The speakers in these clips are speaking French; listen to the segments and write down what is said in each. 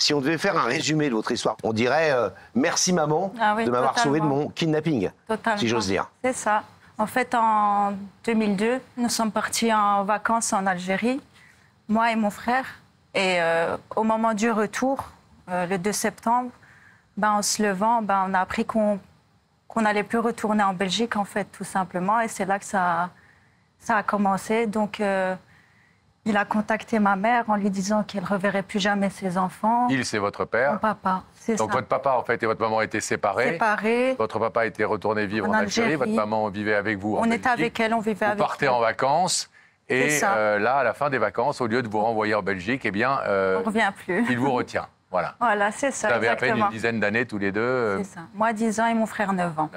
Si on devait faire un résumé de votre histoire, on dirait merci maman de m'avoir sauvé de mon kidnapping, si j'ose dire. C'est ça. En fait, en 2002, nous sommes partis en vacances en Algérie, moi et mon frère. Et au moment du retour, le 2 septembre, en se levant, on a appris qu'on n'allait plus retourner en Belgique, en fait, tout simplement. Et c'est là que ça a commencé. Donc, il a contacté ma mère en lui disant qu'elle ne reverrait plus jamais ses enfants. Il, c'est votre père. Mon papa, c'est ça. Donc votre papa, en fait, et votre maman étaient séparés. Séparés. Votre papa était retourné vivre en Algérie. Votre maman vivait avec vous en Belgique. On était avec elle, on vivait avec elle. Vous partez en vacances. Et là, à la fin des vacances, au lieu de vous renvoyer en Belgique, eh bien, on ne revient plus. Il vous retient. Voilà. Voilà, c'est ça. Vous avez à peine une dizaine d'années tous les deux. C'est ça. Moi, 10 ans et mon frère, 9 ans.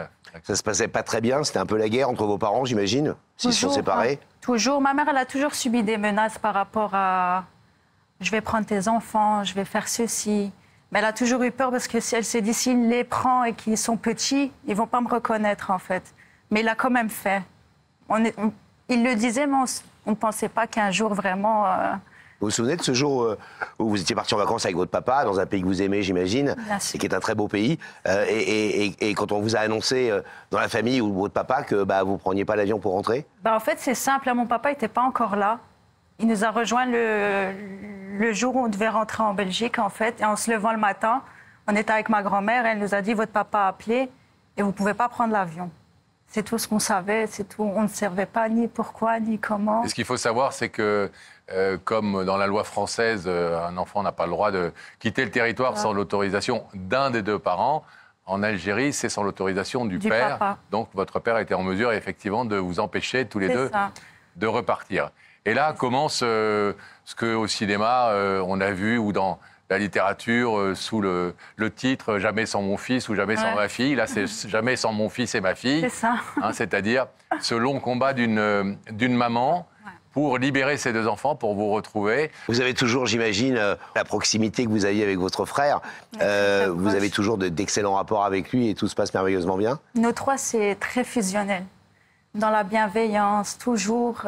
Ça se passait pas très bien, c'était un peu la guerre entre vos parents, j'imagine, s'ils se sont séparés. Toujours. Ma mère, elle a toujours subi des menaces par rapport à « je vais prendre tes enfants, je vais faire ceci ». Mais elle a toujours eu peur parce que si elle s'est dit « s'il les prend et qu'ils sont petits, ils ne vont pas me reconnaître, en fait ». Mais il l'a quand même fait. Il le disait, mais on ne pensait pas qu'un jour, vraiment... Vous vous souvenez de ce jour où vous étiez parti en vacances avec votre papa, dans un pays que vous aimez, j'imagine, et qui est un très beau pays, et quand on vous a annoncé dans la famille ou votre papa que vous ne preniez pas l'avion pour rentrer? En fait, c'est simple, mon papa n'était pas encore là. Il nous a rejoints le jour où on devait rentrer en Belgique, en fait, et en se levant le matin, on était avec ma grand-mère, elle nous a dit « votre papa a appelé et vous ne pouvez pas prendre l'avion ». C'est tout ce qu'on savait, c'est tout. On ne savait pas ni pourquoi, ni comment. Et ce qu'il faut savoir, c'est que, comme dans la loi française, un enfant n'a pas le droit de quitter le territoire sans l'autorisation d'un des deux parents. En Algérie, c'est sans l'autorisation du père. Papa. Donc, votre père était en mesure, effectivement, de vous empêcher, tous les deux, de repartir. Et là commence ce qu'au cinéma, on a vu, ou dans la littérature, sous le titre « Jamais sans mon fils » ou « Jamais sans ma fille ». Là, c'est « Jamais sans mon fils et ma fille ». C'est ça. C'est-à-dire ce long combat d'une maman pour libérer ses deux enfants, pour vous retrouver. Vous avez toujours, j'imagine, la proximité que vous aviez avec votre frère. Vous avez toujours d'excellents rapports avec lui et tout se passe merveilleusement bien. Nos trois, c'est très fusionnel. Dans la bienveillance, toujours...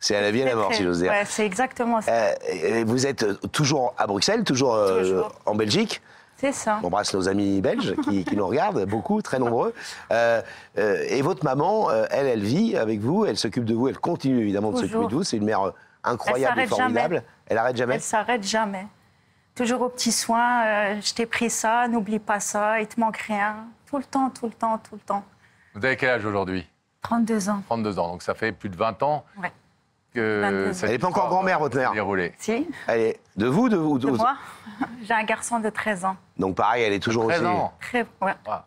C'est à la vie et à la mort, si j'ose dire. Ouais, c'est exactement ça. Vous êtes toujours à Bruxelles, toujours. En Belgique. C'est ça. On embrasse nos amis belges qui nous regardent, beaucoup, très nombreux. Et votre maman, elle vit avec vous, elle s'occupe de vous, elle continue évidemment de s'occuper de vous. C'est une mère incroyable et formidable. Jamais. Elle arrête jamais. Elle s'arrête jamais. Toujours aux petits soins. Je t'ai pris ça, n'oublie pas ça, il te manque rien. Tout le temps, tout le temps, tout le temps. Vous avez quel âge aujourd'hui? 32 ans. 32 ans, donc ça fait plus de 20 ans. Ouais. Elle n'est pas encore grand-mère, votre mère? Si. Elle est de vous, de moi. J'ai un garçon de 13 ans. Donc pareil, elle est toujours 13 ans. Très... Ouais. Ah.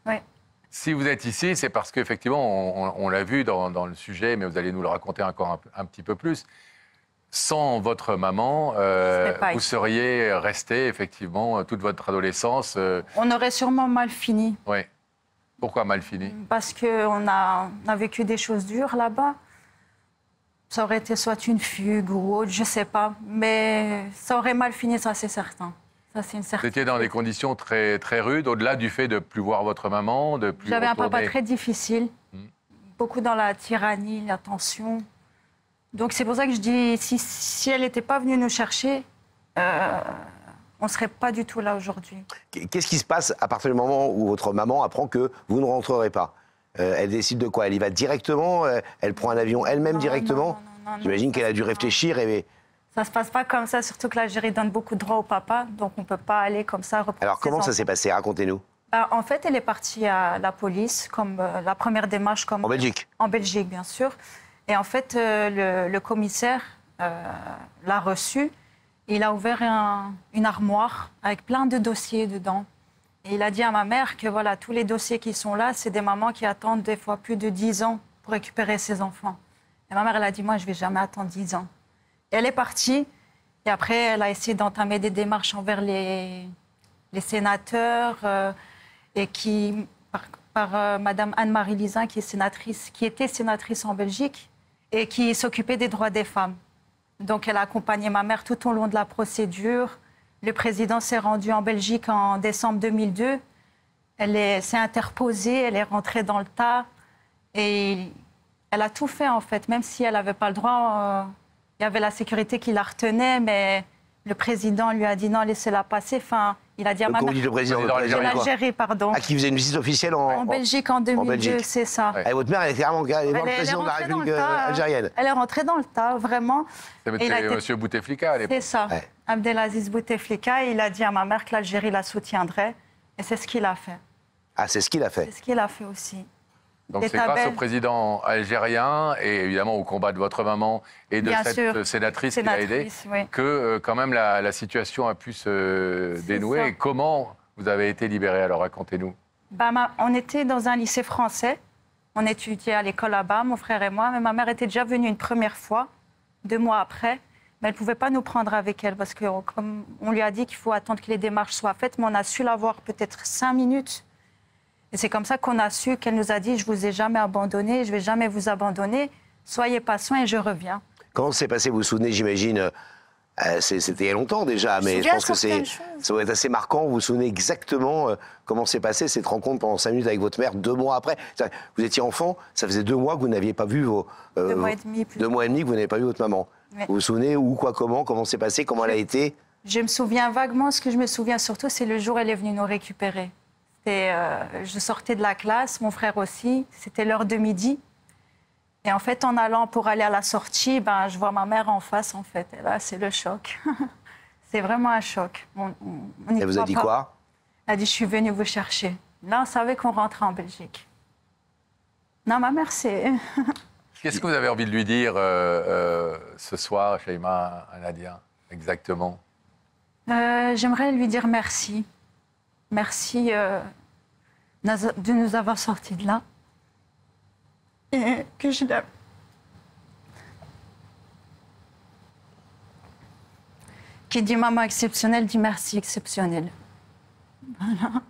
Ouais. Si vous êtes ici, c'est parce qu'effectivement, on l'a vu dans le sujet, mais vous allez nous le raconter encore un petit peu plus. Sans votre maman, vous seriez resté effectivement toute votre adolescence. On aurait sûrement mal fini. Oui. Pourquoi mal fini? Parce qu'on a vécu des choses dures là-bas. Ça aurait été soit une fugue ou autre, je ne sais pas. Mais ça aurait mal fini, ça c'est certain. Ça, c'est une certitude. Vous étiez dans des conditions très, très rudes, au-delà du fait de ne plus voir votre maman, de plus J'avais retourner... un papa très difficile, beaucoup dans la tyrannie, la tension. Donc c'est pour ça que je dis, si elle n'était pas venue nous chercher, on ne serait pas du tout là aujourd'hui. Qu'est-ce qui se passe à partir du moment où votre maman apprend que vous ne rentrerez pas? Elle décide de quoi? Elle y va directement? Elle prend un avion elle-même directement? J'imagine qu'elle a dû réfléchir et... Ça ne se passe pas comme ça, surtout que l'Algérie donne beaucoup de droits au papa, donc on ne peut pas aller comme ça reprendre. Alors comment ça s'est passé? Racontez-nous. En fait, elle est partie à la police, comme la première démarche. Comme, en Belgique? En Belgique, bien sûr. Et en fait, le commissaire l'a reçue. Il a ouvert une armoire avec plein de dossiers dedans. Et il a dit à ma mère que voilà, tous les dossiers qui sont là, c'est des mamans qui attendent des fois plus de 10 ans pour récupérer ses enfants. Et ma mère, elle a dit, moi, je ne vais jamais attendre 10 ans. Et elle est partie. Et après, elle a essayé d'entamer des démarches envers les sénateurs et qui, par Madame Anne-Marie Lizin, qui était sénatrice en Belgique et qui s'occupait des droits des femmes. Donc, elle a accompagné ma mère tout au long de la procédure. Le président s'est rendu en Belgique en décembre 2002. Elle s'est interposée, elle est rentrée dans le tas. Et elle a tout fait, en fait. Même si elle n'avait pas le droit, il y avait la sécurité qui la retenait, mais le président lui a dit non, laissez-la passer. Enfin, il a dit à ma mère... Le président l'Algérie, pardon. Ah, qui faisait une visite officielle en Belgique en 2002, c'est ça. Ouais. Et votre mère, elle était vraiment le président de la République algérienne. Elle est rentrée dans le tas, vraiment. C'était M. Bouteflika à l'époque. C'est ça. Ouais. Abdelaziz Bouteflika, il a dit à ma mère que l'Algérie la soutiendrait. Et c'est ce qu'il a fait. Ah, c'est ce qu'il a fait. C'est ce qu'il a fait aussi. Donc c'est grâce au président algérien et évidemment au combat de votre maman et de cette sénatrice qui l'a aidé que quand même la situation a pu se dénouer. Et comment vous avez été libérée? Alors racontez-nous. On était dans un lycée français. On étudiait à l'école là-bas, mon frère et moi. Mais ma mère était déjà venue une première fois, 2 mois après. Mais elle ne pouvait pas nous prendre avec elle parce qu'on lui a dit qu'il faut attendre que les démarches soient faites. Mais on a su la voir peut-être 5 minutes. Et c'est comme ça qu'on a su qu'elle nous a dit « Je ne vous ai jamais abandonné, je ne vais jamais vous abandonner. Soyez patient et je reviens. » Comment s'est passé, vous vous souvenez, j'imagine, c'était il y a longtemps déjà, mais je pense que ça doit être assez marquant. Vous vous souvenez exactement comment s'est passée cette rencontre pendant 5 minutes avec votre mère 2 mois après. Vous étiez enfant, ça faisait 2 mois que vous n'aviez pas vu 2 mois et demi. 2 mois et demi que vous n'avez pas vu votre maman. Oui. Vous vous souvenez où, quoi, comment s'est passé, comment elle a été? Je me souviens vaguement. Ce que je me souviens surtout, c'est le jour où elle est venue nous récupérer. Je sortais de la classe, mon frère aussi. C'était l'heure de midi. Et en fait, en allant pour aller à la sortie, je vois ma mère en face, en fait. Et là, c'est le choc. C'est vraiment un choc. Elle vous a dit quoi? Elle a dit, je suis venue vous chercher. Là, on savait qu'on rentrait en Belgique. Non, ma mère, c'est... Qu'est-ce que vous avez envie de lui dire ce soir, Shaima Nadia, exactement? J'aimerais lui dire merci. Merci de nous avoir sortis de là. Et que je l'aime. Qui dit maman exceptionnelle dit merci exceptionnel. Voilà,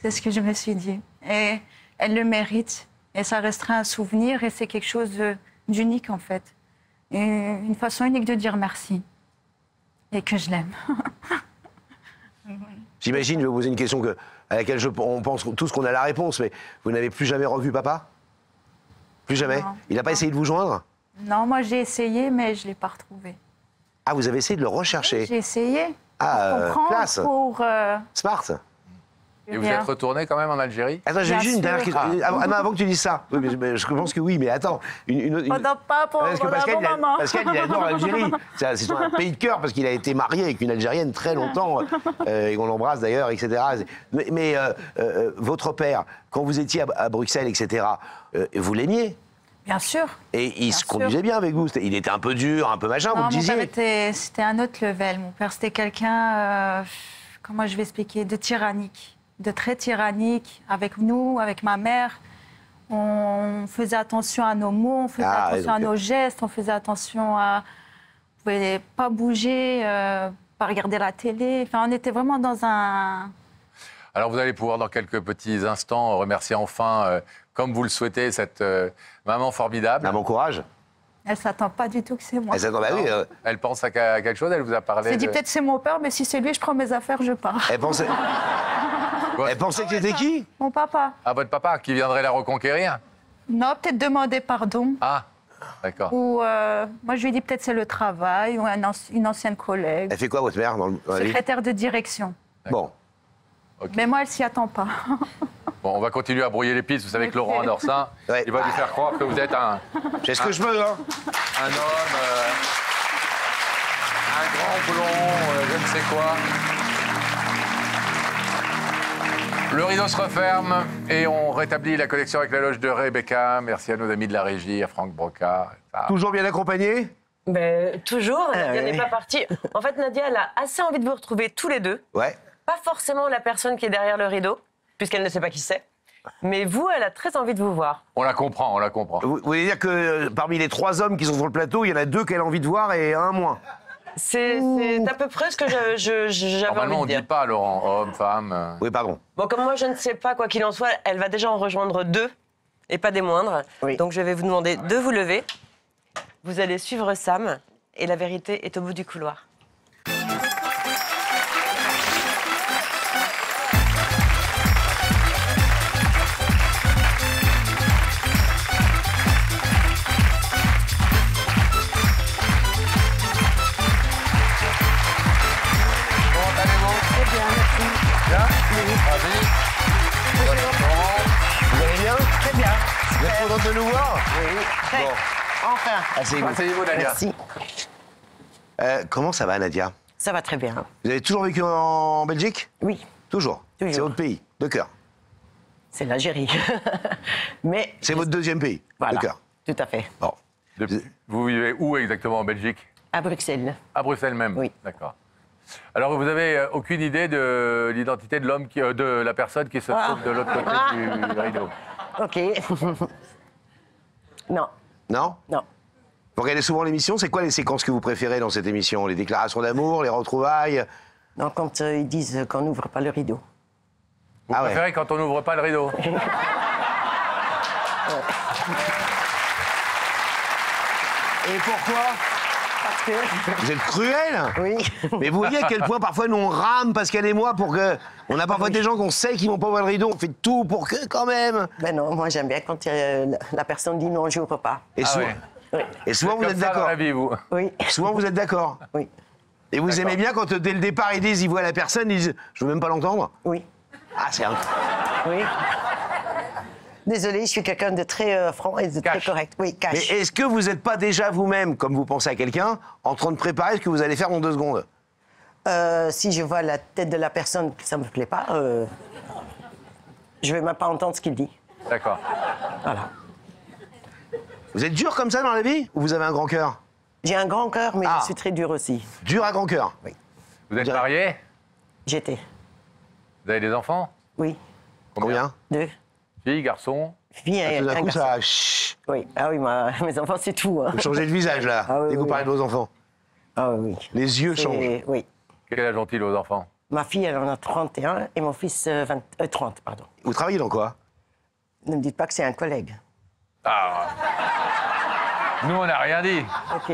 c'est ce que je me suis dit. Et elle le mérite. Et ça restera un souvenir et c'est quelque chose d'unique en fait. Et une façon unique de dire merci. Et que je l'aime. J'imagine, je vais vous poser une question à laquelle on pense tous qu'on a la réponse, mais vous n'avez plus jamais revu papa? Plus jamais? Non. Il n'a pas essayé de vous joindre? Non, moi j'ai essayé, mais je ne l'ai pas retrouvé. Ah, vous avez essayé de le rechercher? Oui, j'ai essayé. Ah, classe. Smart. Et vous êtes retourné quand même en Algérie? Attends, j'ai juste une dernière question. Avant que tu dises ça. Oui, mais je pense que oui, mais attends. Parce que Pascal, il adore l'Algérie. C'est un pays de cœur parce qu'il a été marié avec une Algérienne très longtemps, et on l'embrasse d'ailleurs, etc. Mais votre père, quand vous étiez à Bruxelles, etc., vous l'aimiez? Bien sûr. Et il se conduisait bien avec vous? Il était un peu dur, un peu machin, vous le disiez? Mon père, c'était un autre level. Mon père, c'était quelqu'un, comment je vais expliquer, de tyrannique. De très tyrannique avec nous, avec ma mère. On faisait attention à nos mots, on faisait attention à nos gestes, on faisait attention à... On ne pouvait pas bouger, pas regarder la télé. Enfin, on était vraiment dans un... Alors, vous allez pouvoir, dans quelques petits instants, remercier enfin, comme vous le souhaitez, cette maman formidable. Bon courage. Elle ne s'attend pas du tout que c'est moi. Elle s'attend, oui. Elle pense à quelque chose, elle vous a parlé... Elle dit peut-être c'est mon père, mais si c'est lui, je prends mes affaires, je pars. Elle pensait... Elle pensait que c'était qui? Mon papa. Ah, votre papa, qui viendrait la reconquérir? Non, peut-être demander pardon. Ah, d'accord. Ou, moi, je lui ai dit peut-être c'est le travail, ou une ancienne collègue. Elle fait quoi, votre mère, dans le secrétaire de direction. Bon. Okay. Mais moi, elle s'y attend pas. Bon, on va continuer à brouiller les pistes. Vous savez que Laurent adore ça. Il va lui faire croire que vous êtes un... C'est ce que je veux, hein. Un homme, un grand blond, je ne sais quoi. Le rideau se referme et on rétablit la connexion avec la loge de Rebecca. Merci à nos amis de la régie, à Franck Broca. Toujours bien accompagné? Toujours, Nadia n'est pas partie. En fait, Nadia, elle a assez envie de vous retrouver tous les deux. Ouais. Pas forcément la personne qui est derrière le rideau, puisqu'elle ne sait pas qui c'est. Mais vous, elle a très envie de vous voir. On la comprend, on la comprend. Vous voulez dire que parmi les 3 hommes qui sont sur le plateau, il y en a 2 qu'elle a envie de voir et 1 moins? C'est à peu près ce que j'avais envie de dire. Normalement, on ne dit pas, Laurent, homme, femme. Oui, pardon. Bon, comme moi, je ne sais pas, quoi qu'il en soit, elle va déjà en rejoindre 2, et pas des moindres. Oui. Donc, je vais vous demander de vous lever. Vous allez suivre Sam, et la vérité est au bout du couloir. bien, merci. Bien Ravi. Vous allez bien? Très bien. Vous êtes contente de nous voir? Oui. Très. Bon. Enfin. Asseyez-vous. Asseyez-vous, Nadia. Merci. Comment ça va, Nadia? Ça va très bien. Vous avez toujours vécu en Belgique? Oui, Toujours. Toujours. C'est votre pays, de cœur. c'est l'Algérie. Mais C'est votre deuxième pays, voilà, de cœur. tout à fait. Bon. Vous vivez où exactement en Belgique? À Bruxelles. À Bruxelles même? Oui. D'accord. Alors, vous avez aucune idée de l'identité de l'homme, de la personne qui se trouve de l'autre côté du rideau? Ok. Non, Non? non. Vous regardez souvent l'émission? C'est quoi les séquences que vous préférez dans cette émission? Les déclarations d'amour, les retrouvailles? Non, quand ils disent qu'on n'ouvre pas le rideau. Vous Ah ouais. préférez quand on n'ouvre pas le rideau? Et pourquoi? Parce que. Vous êtes cruel? Oui. Mais vous voyez à quel point parfois nous on rame, Pascal et moi, pour que... On a parfois des gens qu'on sait qui vont pas ouvrir le rideau, on fait tout pour que quand même. Ben non, moi j'aime bien quand la personne dit non, j'ouvre pas. Et Ah souvent, ouais. Oui. et souvent vous Comme êtes ça dans d'accord. la vie, vous? Oui. Souvent vous êtes d'accord. Oui. Et vous aimez bien quand dès le départ ils disent, ils voient la personne, ils disent, je veux même pas l'entendre. Oui. Ah c'est un... Oui. Désolée, je suis quelqu'un de très franc et de très Cash. correct. Oui, Mais cash. est-ce que vous n'êtes pas déjà vous-même, comme vous pensez à quelqu'un, en train de préparer ce que vous allez faire dans 2 secondes? Si je vois la tête de la personne que ça me plaît pas, je vais même pas entendre ce qu'il dit. D'accord. Voilà. Vous êtes dur comme ça dans la vie? Ou vous avez un grand cœur? J'ai un grand cœur, mais Ah. je suis très dur aussi. Dur à grand cœur? Oui. Vous êtes marié? J'étais. Vous avez des enfants? Oui. Combien? 2. Filles, garçons? Fille et Tout d'un un coup garçon. ça... Chut. Oui. Ah oui, mes enfants, c'est tout. Hein. Vous changez de visage là, Ah oui, dès que vous oui, parlez de vos enfants. Ah oui. Les yeux changent. Oui. Quel âge ont-ils vos enfants? Ma fille, elle en a 31 et mon fils, 30, pardon. Vous travaillez dans quoi? Ne me dites pas que c'est un collègue. Ah. Nous, on n'a rien dit. OK.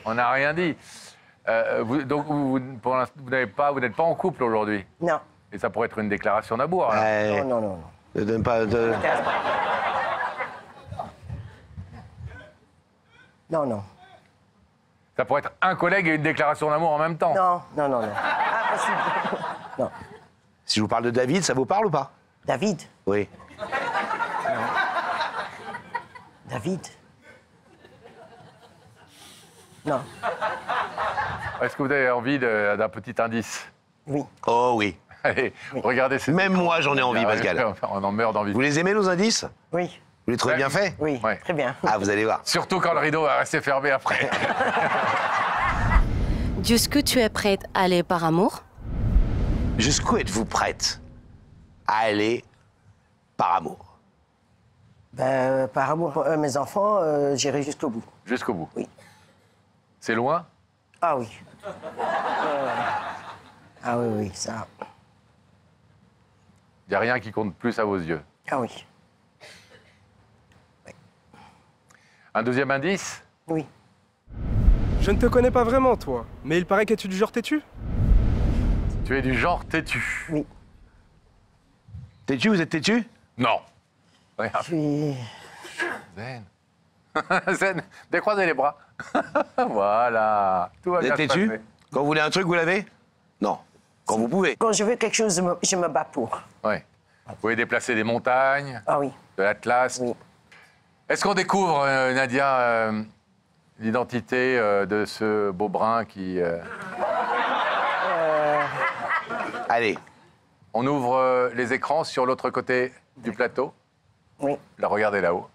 On n'a rien dit. Donc, pour l'instant, vous n'êtes pas en couple aujourd'hui. Non. Et ça pourrait être une déclaration d'amour. alors. Ouais. Non, non, non, non. Ne donne pas de... Non, non. Ça pourrait être un collègue et une déclaration d'amour en même temps. Non, non, non, non. Impossible. Non. Si je vous parle de David, ça vous parle ou pas? David. Oui. David. Non. Est-ce que vous avez envie d'un petit indice? Oui. Oh oui. Allez, regardez. Même moi, j'en ai envie, Pascal. On en meurt d'envie. Vous les aimez, nos indices? Oui. Vous les trouvez bien faits? Oui. Ouais. Très bien. Ah, vous allez voir. Surtout quand le rideau va rester fermé après. Jusqu'où tu es prête à aller par amour? Jusqu'où êtes-vous prête à aller par amour? Ben, par amour pour mes enfants, j'irai jusqu'au bout. Jusqu'au bout. Oui. C'est loin? Ah oui. Ah oui, oui, ça. Il n'y a rien qui compte plus à vos yeux. Ah oui. Un deuxième indice? Oui. Je ne te connais pas vraiment, toi, mais il paraît que tu es du genre têtu. Tu es du genre têtu. Oui. Têtu, vous êtes têtu? Non. Je Regarde. suis. Zen. Zen, décroisez les bras. Voilà. Tout va Vous bien êtes se têtu? passer. Quand vous voulez un truc, vous l'avez? Non. Quand vous pouvez. Quand je veux quelque chose, je me bats pour. Ouais. Vous pouvez déplacer des montagnes, Ah oui. de l'Atlas. Oui. Est-ce qu'on découvre, Nadia, l'identité de ce beau brun qui... Allez. On ouvre les écrans sur l'autre côté du plateau. Oui. La regardez là-haut.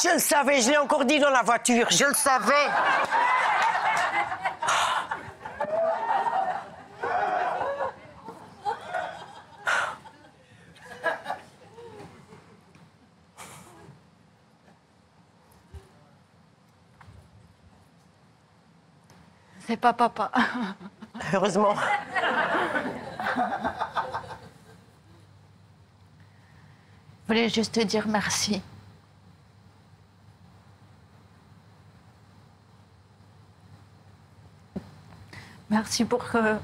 Je le savais, je l'ai encore dit dans la voiture, je le savais. C'est pas papa. Heureusement. Je voulais juste te dire merci. Merci pour que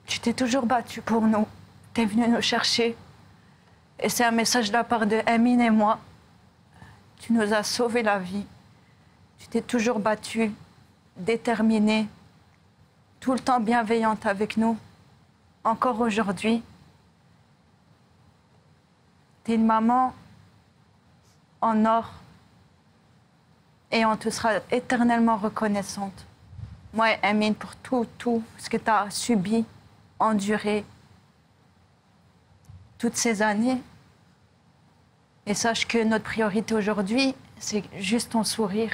tu t'es toujours battu pour nous. Tu es venu nous chercher. Et c'est un message de la part de Amine et moi. Tu nous as sauvé la vie. Tu t'es toujours battue, déterminée, tout le temps bienveillante avec nous. Encore aujourd'hui. Tu es une maman en or. Et on te sera éternellement reconnaissante. Moi et Amine, pour tout ce que tu as subi, enduré, toutes ces années. Et sache que notre priorité aujourd'hui, c'est juste ton sourire.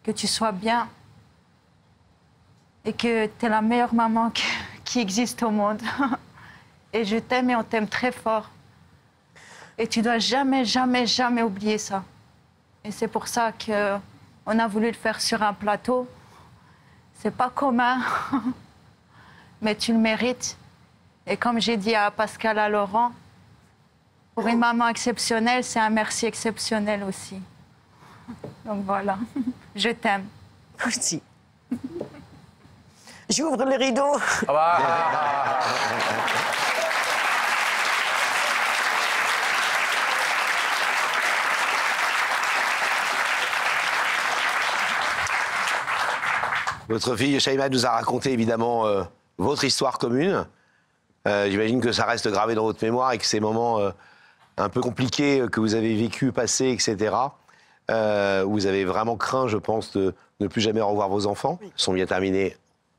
Que tu sois bien. Et que tu es la meilleure maman qui existe au monde. Et je t'aime et on t'aime très fort. Et tu dois jamais, jamais, jamais oublier ça. Et c'est pour ça qu'on a voulu le faire sur un plateau. C'est pas commun, mais tu le mérites. Et comme j'ai dit à Pascal, à Laurent, pour une maman exceptionnelle, c'est un merci exceptionnel aussi. Donc voilà, je t'aime. Merci. J'ouvre le rideau. Ah bah. Votre fille Shaima nous a raconté évidemment votre histoire commune. J'imagine que ça reste gravé dans votre mémoire et que ces moments un peu compliqués que vous avez vécu, passés, etc. Vous avez vraiment craint, je pense, de ne plus jamais revoir vos enfants. Ils sont bien terminés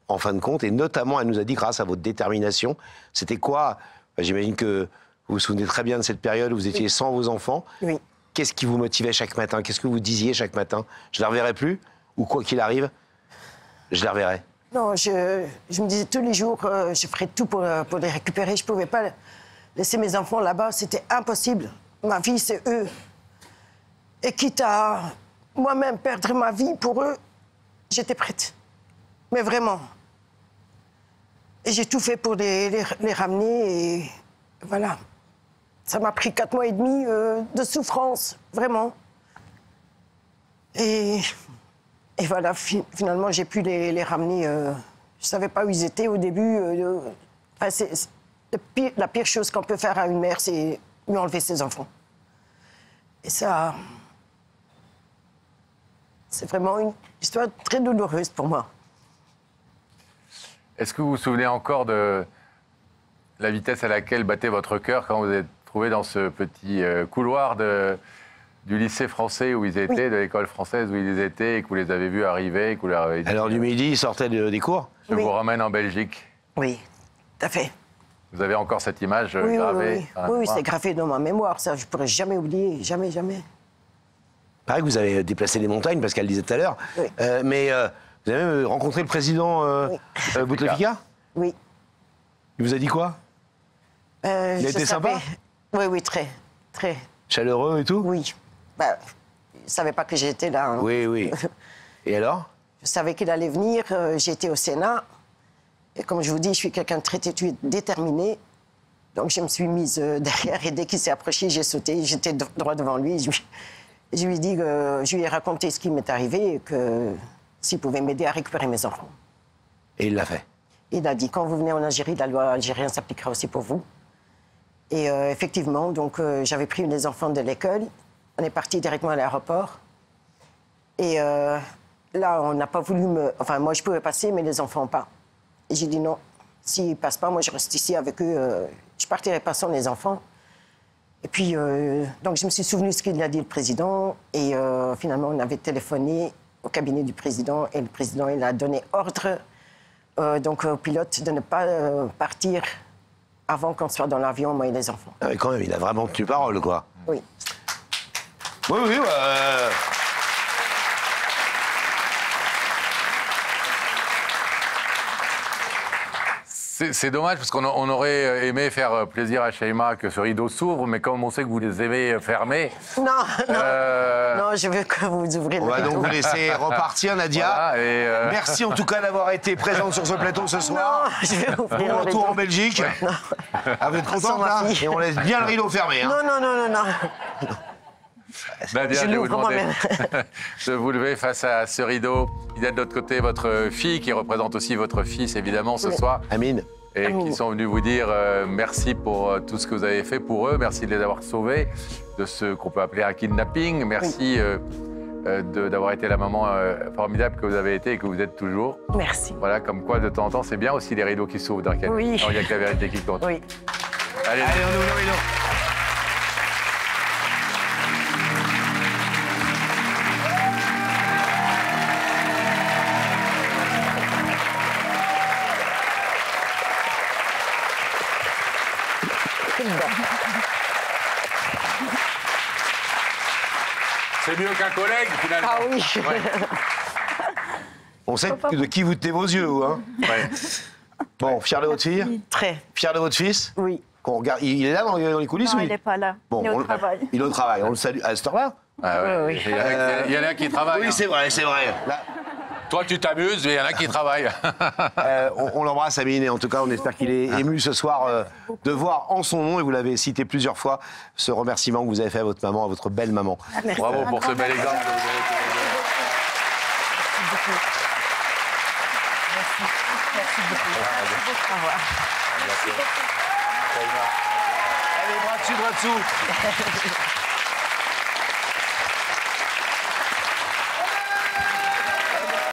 en fin de compte. Et notamment, elle nous a dit, grâce à votre détermination, c'était quoi? J'imagine que vous vous souvenez très bien de cette période où vous étiez sans vos enfants. Oui. Qu'est-ce qui vous motivait chaque matin? Qu'est-ce que vous disiez chaque matin? Je ne la reverrai plus? Ou quoi qu'il arrive, je la reverrai? Non, je me disais tous les jours, je ferais tout pour les récupérer. Je ne pouvais pas laisser mes enfants là-bas, c'était impossible. Ma vie, c'est eux. Et quitte à moi-même perdre ma vie pour eux, j'étais prête. Mais vraiment. Et j'ai tout fait pour les ramener et voilà. Ça m'a pris 4 mois et demi de souffrance, vraiment. Et voilà, finalement, j'ai pu les ramener. Je ne savais pas où ils étaient au début. Enfin, la pire chose qu'on peut faire à une mère, c'est lui enlever ses enfants. Et ça, c'est vraiment une histoire très douloureuse pour moi. Est-ce que vous vous souvenez encore de la vitesse à laquelle battait votre cœur quand vous êtes trouvé dans ce petit couloir du lycée français où ils étaient, de l'école française où ils étaient, et que vous les avez vus arriver, et que vous leur avez dit... À l'heure du midi, ils sortaient des cours? Je vous ramène en Belgique. Oui, tout à fait. Vous avez encore cette image oui, gravée? Oui, c'est gravé dans ma mémoire, ça, je ne pourrais jamais oublier, jamais, jamais. Pareil que vous avez déplacé les montagnes, parce qu'elle disait tout à l'heure. Oui. Mais vous avez même rencontré le président Bouteflika? Oui. Il vous a dit quoi? Il a été sympa? Oui, très, très. Chaleureux et tout? Oui. Bah, il ne savait pas que j'étais là. Hein. Oui. Et alors? Je savais qu'il allait venir, j'étais au Sénat. Et comme je vous dis, je suis quelqu'un de très têtu et déterminé. Donc je me suis mise derrière et dès qu'il s'est approché, j'ai sauté. J'étais droit devant lui. Je lui ai dit, je lui ai raconté ce qui m'est arrivé et que s'il pouvait m'aider à récupérer mes enfants. Et il l'a fait? Il a dit, quand vous venez en Algérie, la loi algérienne s'appliquera aussi pour vous. Et effectivement, donc j'avais pris les enfants de l'école. On est parti directement à l'aéroport. Et là, on n'a pas voulu me... Enfin, moi, je pouvais passer, mais les enfants pas. Et j'ai dit non. S'ils ne passent pas, moi, je reste ici avec eux. Je ne partirai pas sans les enfants. Et puis, donc, je me suis souvenu de ce qu'il a dit le président. Et finalement, on avait téléphoné au cabinet du président. Et le président, il a donné ordre donc, au pilote de ne pas partir avant qu'on soit dans l'avion, moi et les enfants. Ah, mais quand même, il a vraiment tenu parole, quoi. Oui. Oui. C'est dommage, parce qu'on aurait aimé faire plaisir à Shaima que ce rideau s'ouvre, mais comme on sait que vous les aimez fermés... Non, je veux que vous ouvriez le On va rideau. donc vous laisser repartir, Nadia. Voilà, Merci en tout cas d'avoir été présente sur ce plateau ce soir. Non, je vais ouvrir Bon le retour rideau. en Belgique. Ah, vous êtes contente, Sans ma là? fille. Et on laisse bien le rideau fermé. Hein. Non. Nadia, Je vais vous l'ouvre demander moi-même. de vous lever face à ce rideau. Il y a de l'autre côté votre fille, qui représente aussi votre fils, évidemment, ce Oui. soir. Amine. et qui sont venus vous dire merci pour tout ce que vous avez fait pour eux, merci de les avoir sauvés de ce qu'on peut appeler un kidnapping, merci d'avoir été la maman formidable que vous avez été et que vous êtes toujours. Merci. Voilà, comme quoi de temps en temps, c'est bien aussi les rideaux qui s'ouvrent dans lequel Oui. il n'y a que la vérité qui compte. Oui. Allez, Allez, on ouvre le rideau. c'est mieux qu'un collègue finalement. Ah oui. Ouais. On sait de qui vous tenez vos yeux, vous, hein. Ouais. Bon, fier de votre fille? Très. Fier de votre fils? Oui. Qu'on regarde, il est là dans les coulisses? Non, ou il n'est pas là. Bon, il est au travail. Il est au travail, on le salue. À cette heure-là? Ah ouais. Oui. Il y en a qui travaillent. Oui, hein. c'est vrai, c'est vrai. Là, Toi, tu t'amuses, mais il y en a qui travaillent. on l'embrasse, Amine, et en tout cas, on espère qu'il est ému ce soir de voir en son nom, et vous l'avez cité plusieurs fois, ce remerciement que vous avez fait à votre maman, à votre belle maman. Merci. Bravo pour ce bel exemple. Allez, bras dessus, bras dessous.